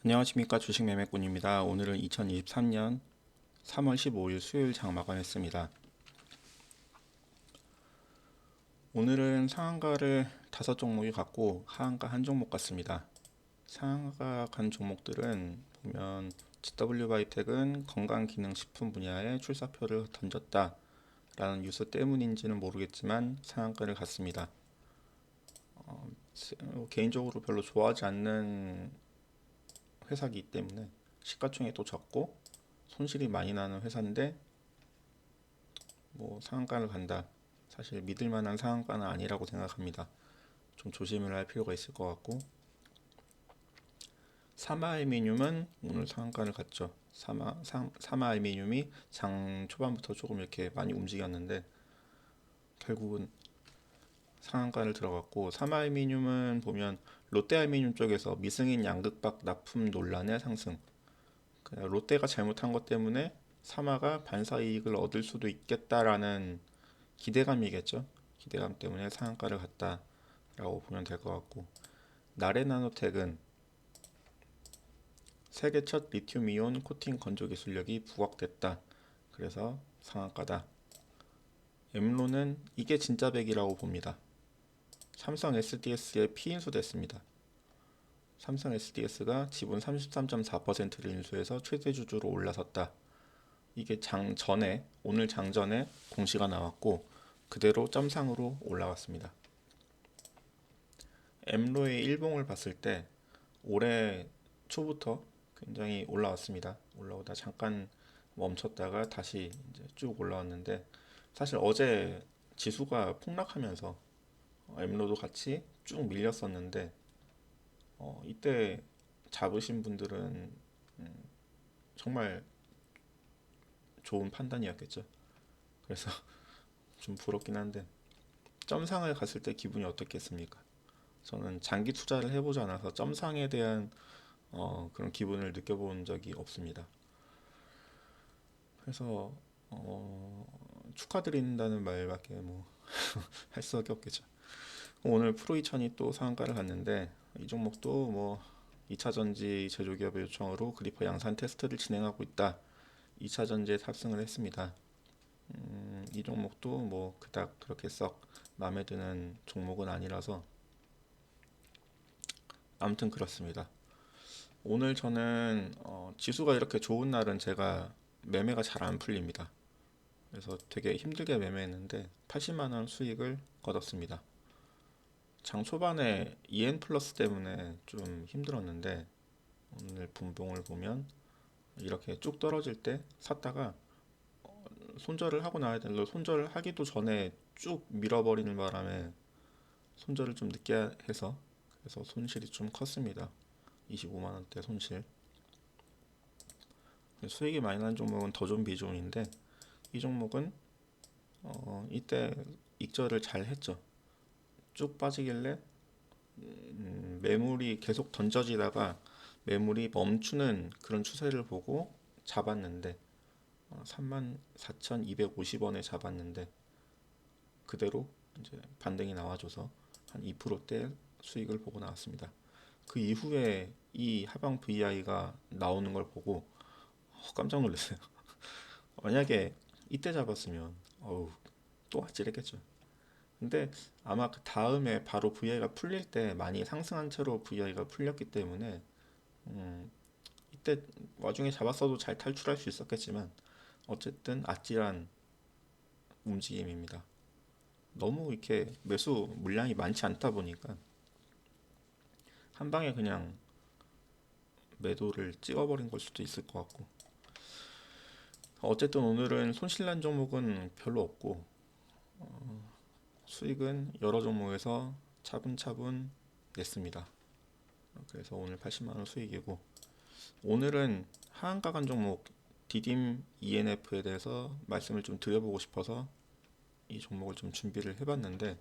안녕하십니까, 주식매매꾼입니다. 오늘은 2023년 3월 15일 수요일 장 마감했습니다. 오늘은 상한가를 5종목이 갔고 하한가 한 종목 갔습니다. 상한가 간 종목들은 보면 GW 바이텍은 건강기능식품 분야에 출사표를 던졌다 라는 뉴스 때문인지는 모르겠지만 상한가를 갔습니다. 개인적으로 별로 좋아하지 않는 회사이기 때문에 시가총액도 적고 손실이 많이 나는 회사인데 뭐 상한가를 간다. 사실 믿을 만한 상한가는 아니라고 생각합니다. 좀 조심을 할 필요가 있을 것 같고, 사마알미늄은 오늘 상한가를 갔죠. 사마알미늄이 장 초반부터 조금 이렇게 많이 움직였는데 결국은 상한가를 들어갔고, 사마알미늄은 보면 롯데알미늄 쪽에서 미승인 양극박 납품 논란의 상승, 그냥 롯데가 잘못한 것 때문에 사마가 반사이익을 얻을 수도 있겠다라는 기대감이겠죠. 기대감 때문에 상한가를 갔다라고 보면 될 것 같고, 나레나노텍은 세계 첫 리튬이온 코팅 건조 기술력이 부각됐다. 그래서 상한가다. 엠로는 이게 진짜 백이라고 봅니다. 삼성 SDS에 피인수 됐습니다. 삼성 SDS가 지분 33.4%를 인수해서 최대 주주로 올라섰다. 이게 장 전에, 오늘 장 전에 공시가 나왔고 그대로 점상으로 올라갔습니다. 엠로의 일봉을 봤을 때 올해 초부터 굉장히 올라왔습니다. 올라오다 잠깐 멈췄다가 다시 이제 쭉 올라왔는데, 사실 어제 지수가 폭락하면서 엠로도 같이 쭉 밀렸었는데, 이때 잡으신 분들은 정말 좋은 판단이었겠죠. 그래서 좀 부럽긴 한데, 점상을 갔을 때 기분이 어떻겠습니까? 저는 장기 투자를 해보지 않아서 점상에 대한 그런 기분을 느껴본 적이 없습니다. 그래서 축하드린다는 말밖에 뭐 할 수밖에 없겠죠. 오늘 프로2000이 또 상한가를 갔는데 이 종목도 뭐 2차 전지 제조기업의 요청으로 그리퍼 양산 테스트를 진행하고 있다. 2차 전지에 탑승을 했습니다. 이 종목도 뭐 그닥 그렇게 썩 마음에 드는 종목은 아니라서 아무튼 그렇습니다. 오늘 저는 지수가 이렇게 좋은 날은 제가 매매가 잘 안 풀립니다. 그래서 되게 힘들게 매매했는데 80만 원 수익을 거뒀습니다. 장 초반에 EN 플러스 때문에 좀 힘들었는데 오늘 분봉을 보면 이렇게 쭉 떨어질 때 샀다가 손절을 하고 나야 되는데 손절을 하기도 전에 쭉 밀어버리는 바람에 손절을 좀 늦게 해서 그래서 손실이 좀 컸습니다. 25만 원대 손실. 수익이 많이 난 종목은 더존 비존인데 이 종목은 이때 익절을 잘 했죠. 쭉 빠지길래 매물이 계속 던져지다가 매물이 멈추는 그런 추세를 보고 잡았는데 34,250원에 잡았는데 그대로 이제 반등이 나와줘서 한 2%대 수익을 보고 나왔습니다. 그 이후에 이 하방 VI가 나오는 걸 보고 깜짝 놀랐어요. 만약에 이때 잡았으면 또 아찔했겠죠. 근데 아마 그 다음에 바로 VI가 풀릴 때 많이 상승한 채로 VI가 풀렸기 때문에 이때 와중에 잡았어도 잘 탈출할 수 있었겠지만 어쨌든 아찔한 움직임입니다. 너무 이렇게 매수 물량이 많지 않다 보니까 한 방에 그냥 매도를 찍어버린 걸 수도 있을 것 같고, 어쨌든 오늘은 손실난 종목은 별로 없고 수익은 여러 종목에서 차분차분 냈습니다. 그래서 오늘 80만 원 수익이고, 오늘은 하한가 간 종목 디딤 ENF에 대해서 말씀을 좀 드려보고 싶어서 이 종목을 좀 준비를 해봤는데,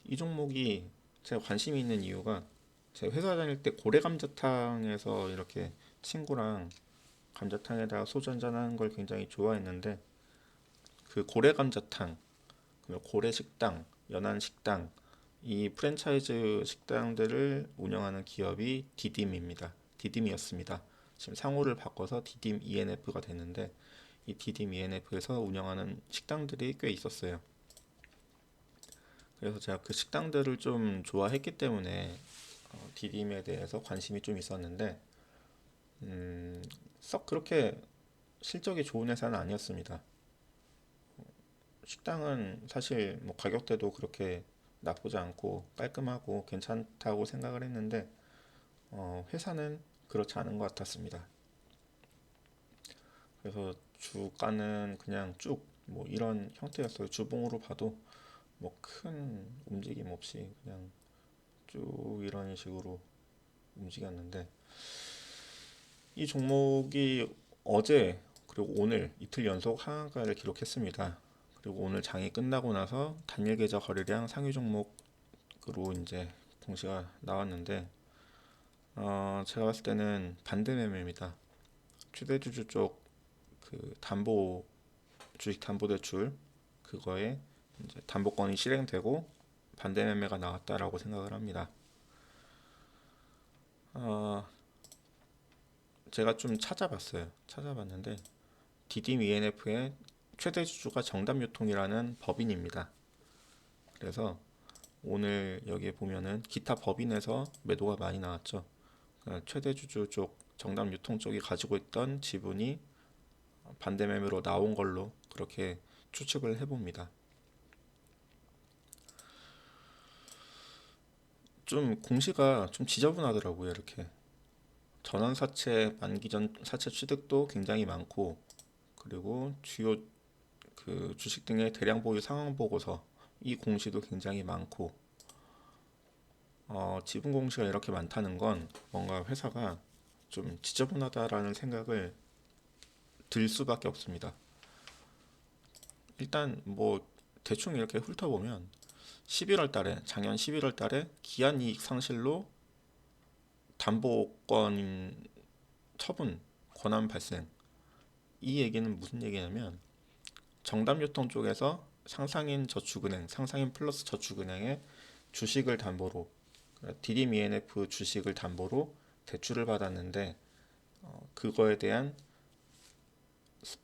이 종목이 제가 관심이 있는 이유가 제가 회사 다닐 때 고래 감자탕에서 이렇게 친구랑 감자탕에다가 소주 한잔 하는 걸 굉장히 좋아했는데, 그 고래 감자탕, 고래 식당, 연안 식당 이 프랜차이즈 식당들을 운영하는 기업이 디딤입니다. 디딤이었습니다. 지금 상호를 바꿔서 디딤 ENF가 됐는데 이 디딤 ENF에서 운영하는 식당들이 꽤 있었어요. 그래서 제가 그 식당들을 좀 좋아했기 때문에 디딤에 대해서 관심이 좀 있었는데 썩 그렇게 실적이 좋은 회사는 아니었습니다. 식당은 사실 뭐 가격대도 그렇게 나쁘지 않고 깔끔하고 괜찮다고 생각을 했는데 회사는 그렇지 않은 것 같았습니다. 그래서 주가는 그냥 쭉 뭐 이런 형태였어요. 주봉으로 봐도 뭐 큰 움직임 없이 그냥 쭉 이런 식으로 움직였는데 이 종목이 어제 그리고 오늘 이틀 연속 하한가를 기록했습니다. 그리고 오늘 장이 끝나고 나서 단일 계좌 거래량 상위 종목으로 이제 공시가 나왔는데 제가 봤을 때는 반대 매매입니다. 최대주주 쪽 그 담보 주식 담보 대출 그거에 이제 담보권이 실행되고 반대 매매가 나왔다라고 생각을 합니다. 어, 제가 좀 찾아봤는데 디딤 ENF의 최대 주주가 정답유통이라는 법인입니다. 그래서 오늘 여기에 보면은 기타 법인에서 매도가 많이 나왔죠. 그러니까 최대 주주 쪽 정답유통 쪽이 가지고 있던 지분이 반대 매매로 나온 걸로 그렇게 추측을 해봅니다. 좀 공시가 좀 지저분하더라고요. 이렇게 전환사채 만기 전 사채 취득도 굉장히 많고 그리고 주요 그 주식 등의 대량 보유 상황 보고서 이 공시도 굉장히 많고 지분 공시가 이렇게 많다는 건 뭔가 회사가 좀 지저분하다라는 생각을 들 수밖에 없습니다. 일단 뭐 대충 이렇게 훑어보면 11월 달에 작년 11월 달에 기한 이익 상실로 담보권 처분 권한 발생 이 얘기는 무슨 얘기냐면 정답유통 쪽에서 상상인 저축은행, 상상인 플러스 저축은행의 주식을 담보로 디딤 ENF 주식을 담보로 대출을 받았는데 그거에 대한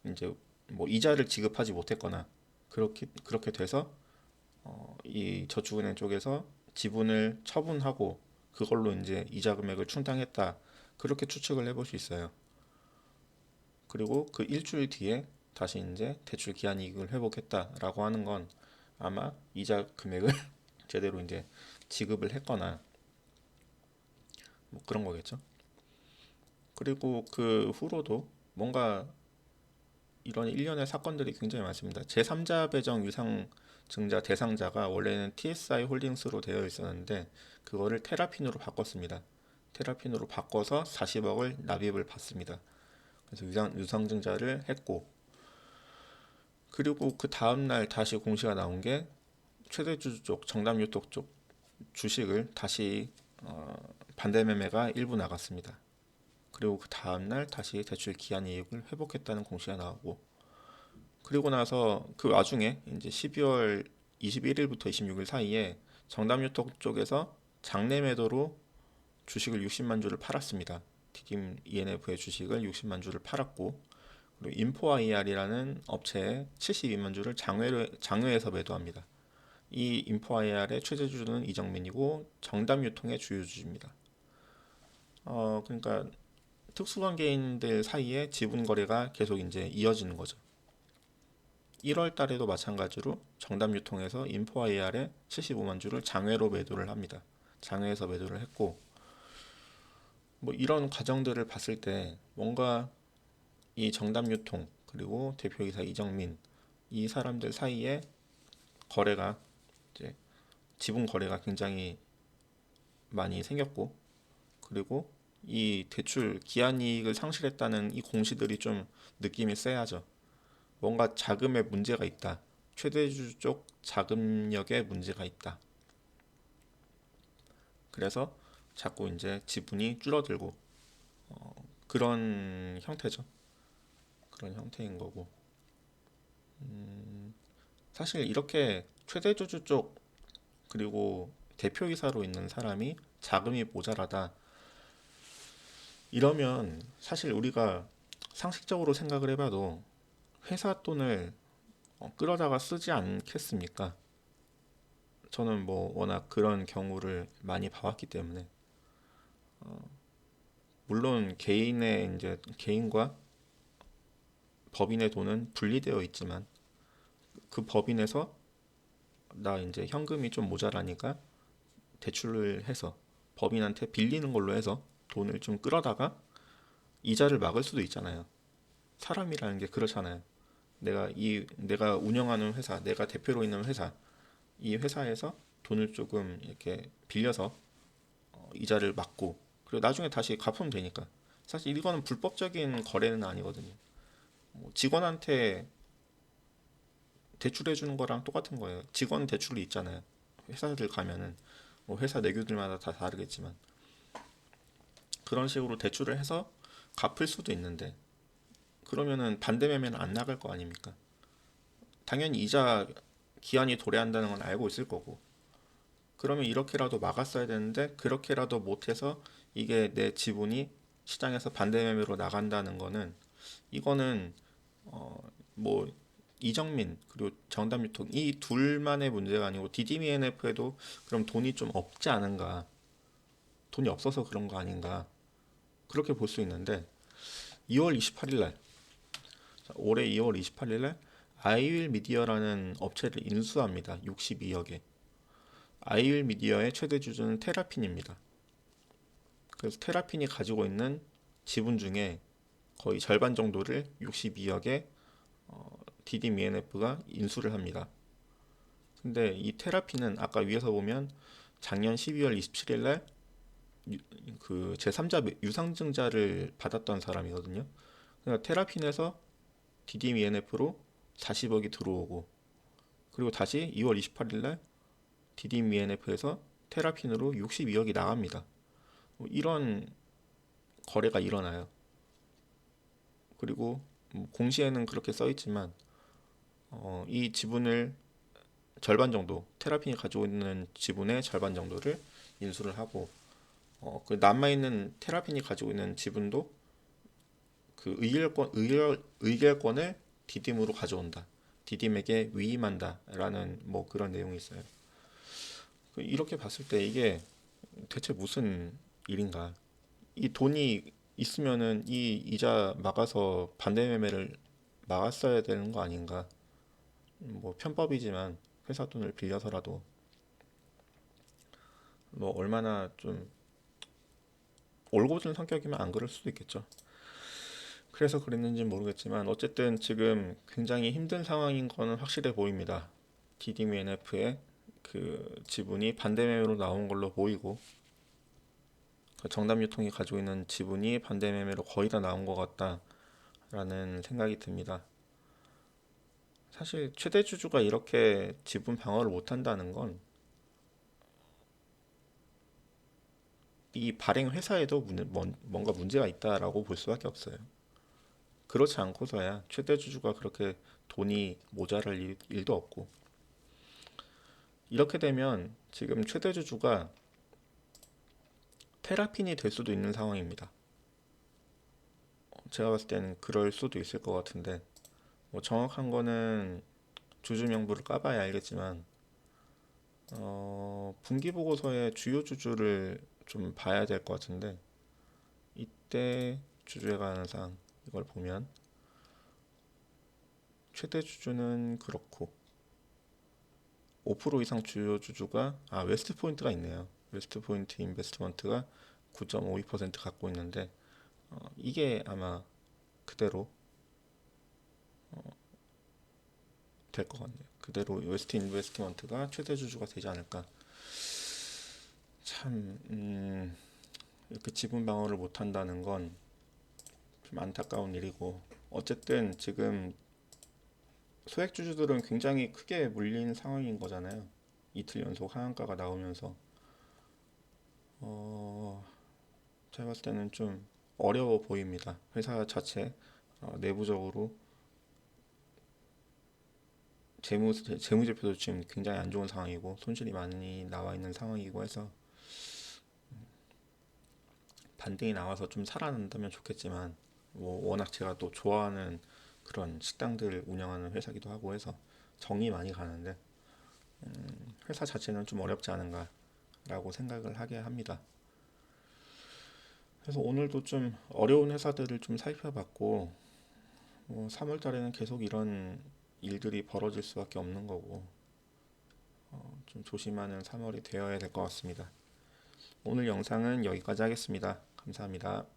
이제 뭐 이자를 지급하지 못했거나 그렇게 돼서 이 저축은행 쪽에서 지분을 처분하고 그걸로 이제 이자 금액을 충당했다 그렇게 추측을 해볼 수 있어요. 그리고 그 일주일 뒤에 다시 이제 대출 기한 이익을 회복했다라고 하는 건 아마 이자 금액을 제대로 이제 지급을 했거나 뭐 그런 거겠죠. 그리고 그 후로도 뭔가 이런 일련의 사건들이 굉장히 많습니다. 제3자 배정 유상증자 대상자가 원래는 TSI 홀딩스로 되어 있었는데 그거를 테라핀으로 바꿨습니다. 테라핀으로 바꿔서 40억을 납입을 받습니다. 그래서 유상증자를 했고 그리고 그 다음날 다시 공시가 나온 게 최대주주 쪽 정답유통 쪽 주식을 다시 반대 매매가 일부 나갔습니다. 그리고 그 다음날 다시 대출 기한 이익을 회복했다는 공시가 나오고 그리고 나서 그 와중에 이제 12월 21일부터 26일 사이에 정답유통 쪽에서 장내 매도로 주식을 60만 주를 팔았습니다. 디딤 ENF의 주식을 60만 주를 팔았고 그리고 인포IR이라는 업체에 72만 주를 장외에서 매도합니다. 이 인포IR의 최대주주는 이정민이고 정답유통의 주요주주입니다. 그러니까 특수관계인들 사이에 지분 거래가 계속 이제 이어지는 거죠. 1월 달에도 마찬가지로 정답유통에서 인포IR에 75만 주를 장외로 매도를 합니다. 장외에서 매도를 했고 뭐 이런 과정들을 봤을 때 뭔가 이 정답유통 그리고 대표이사 이정민 이 사람들 사이에 거래가 이제 지분 거래가 굉장히 많이 생겼고 그리고 이 대출 기한 이익을 상실했다는 이 공시들이 좀 느낌이 세하죠. 뭔가 자금에 문제가 있다. 최대주주 쪽 자금력에 문제가 있다. 그래서 자꾸 이제 지분이 줄어들고 그런 형태죠. 그런 형태인 거고. 사실 이렇게 최대주주 쪽 그리고 대표이사로 있는 사람이 자금이 모자라다. 이러면 사실 우리가 상식적으로 생각을 해봐도 회사 돈을 끌어다가 쓰지 않겠습니까? 저는 뭐 워낙 그런 경우를 많이 봐왔기 때문에 물론 개인의 이제 개인과 법인의 돈은 분리되어 있지만 그 법인에서 나 이제 현금이 좀 모자라니까 대출을 해서 법인한테 빌리는 걸로 해서 돈을 좀 끌어다가 이자를 막을 수도 있잖아요. 사람이라는 게 그렇잖아요. 내가 운영하는 회사, 내가 대표로 있는 회사, 이 회사에서 돈을 조금 이렇게 빌려서 이자를 막고 그리고 나중에 다시 갚으면 되니까. 사실 이거는 불법적인 거래는 아니거든요. 뭐 직원한테 대출해 주는 거랑 똑같은 거예요. 직원 대출이 있잖아요. 회사들 가면은 뭐 회사 내규들마다 다 다르겠지만 그런 식으로 대출을 해서 갚을 수도 있는데 그러면은 반대 매매는 안 나갈 거 아닙니까? 당연히 이자 기한이 도래한다는 건 알고 있을 거고 그러면 이렇게라도 막았어야 되는데 그렇게라도 못해서 이게 내 지분이 시장에서 반대 매매로 나간다는 거는 이거는 뭐 이정민 그리고 정답유통 이 둘만의 문제가 아니고 DDMF에도 그럼 돈이 좀 없지 않은가 돈이 없어서 그런 거 아닌가 그렇게 볼 수 있는데 2월 28일 날 올해 2월 28일 날 아이윌 미디어라는 업체를 인수합니다. 62억에 아이윌 미디어의 최대 주주는 테라핀입니다. 그래서 테라핀이 가지고 있는 지분 중에 거의 절반 정도를 62억에 DDMF가 인수를 합니다. 근데 이 테라핀은 아까 위에서 보면 작년 12월 27일 날 그 제3자 유상증자를 받았던 사람이거든요. 그러니까 테라핀에서 DDMF로 40억이 들어오고 그리고 다시 2월 28일 날 DDMF에서 테라핀으로 62억이 나갑니다. 이런 거래가 일어나요. 그리고 공시에는 그렇게 써 있지만 이 지분을 절반 정도 테라핀이 가지고 있는 지분의 절반 정도를 인수를 하고 그 남아있는 테라핀이 가지고 있는 지분도 그 의결권을 디딤으로 가져온다. 디딤에게 위임한다라는 뭐 그런 내용이 있어요. 이렇게 봤을 때 이게 대체 무슨 일인가? 이 돈이 있으면은 이 이자 막아서 반대 매매를 막았어야 되는 거 아닌가? 뭐 편법이지만 회사 돈을 빌려서라도 뭐 얼마나 좀 올곧은 성격이면 안 그럴 수도 있겠죠. 그래서 그랬는지 모르겠지만 어쨌든 지금 굉장히 힘든 상황인 거는 확실해 보입니다. DDMNF의 그 지분이 반대 매매로 나온 걸로 보이고 그 정답유통이 가지고 있는 지분이 반대 매매로 거의 다 나온 것 같다라는 생각이 듭니다. 사실 최대 주주가 이렇게 지분 방어를 못 한다는 건 이 발행 회사에도 뭔가 문제가 있다라고 볼 수밖에 없어요. 그렇지 않고서야 최대 주주가 그렇게 돈이 모자랄 일도 없고 이렇게 되면 지금 최대 주주가 테라핀이 될 수도 있는 상황입니다. 제가 봤을 때는 그럴 수도 있을 것 같은데 뭐 정확한 거는 주주 명부를 까봐야 알겠지만 분기 보고서의 주요 주주를 좀 봐야 될 것 같은데 이때 주주에 관한 사항 이걸 보면 최대 주주는 그렇고 5% 이상 주요 주주가 웨스트 포인트가 있네요. 웨스트 포인트 인베스트먼트가 9.52% 갖고 있는데 이게 아마 그대로 될 것 같네요. 그대로 웨스트 인베스트먼트가 최대 주주가 되지 않을까. 참 이렇게 지분 방어를 못 한다는 건 좀 안타까운 일이고 어쨌든 지금 소액 주주들은 굉장히 크게 물린 상황인 거잖아요. 이틀 연속 하한가가 나오면서 어, 제가 봤을 때는 좀 어려워 보입니다. 회사 자체 내부적으로 재무제표도 지금 굉장히 안 좋은 상황이고 손실이 많이 나와 있는 상황이고 해서 반등이 나와서 좀 살아난다면 좋겠지만 뭐 워낙 제가 또 좋아하는 그런 식당들 운영하는 회사기도 하고 해서 정이 많이 가는데 회사 자체는 좀 어렵지 않은가라고 생각을 하게 합니다. 그래서 오늘도 좀 어려운 회사들을 좀 살펴봤고 뭐 3월 달에는 계속 이런 일들이 벌어질 수밖에 없는 거고 좀 조심하는 3월이 되어야 될 것 같습니다. 오늘 영상은 여기까지 하겠습니다. 감사합니다.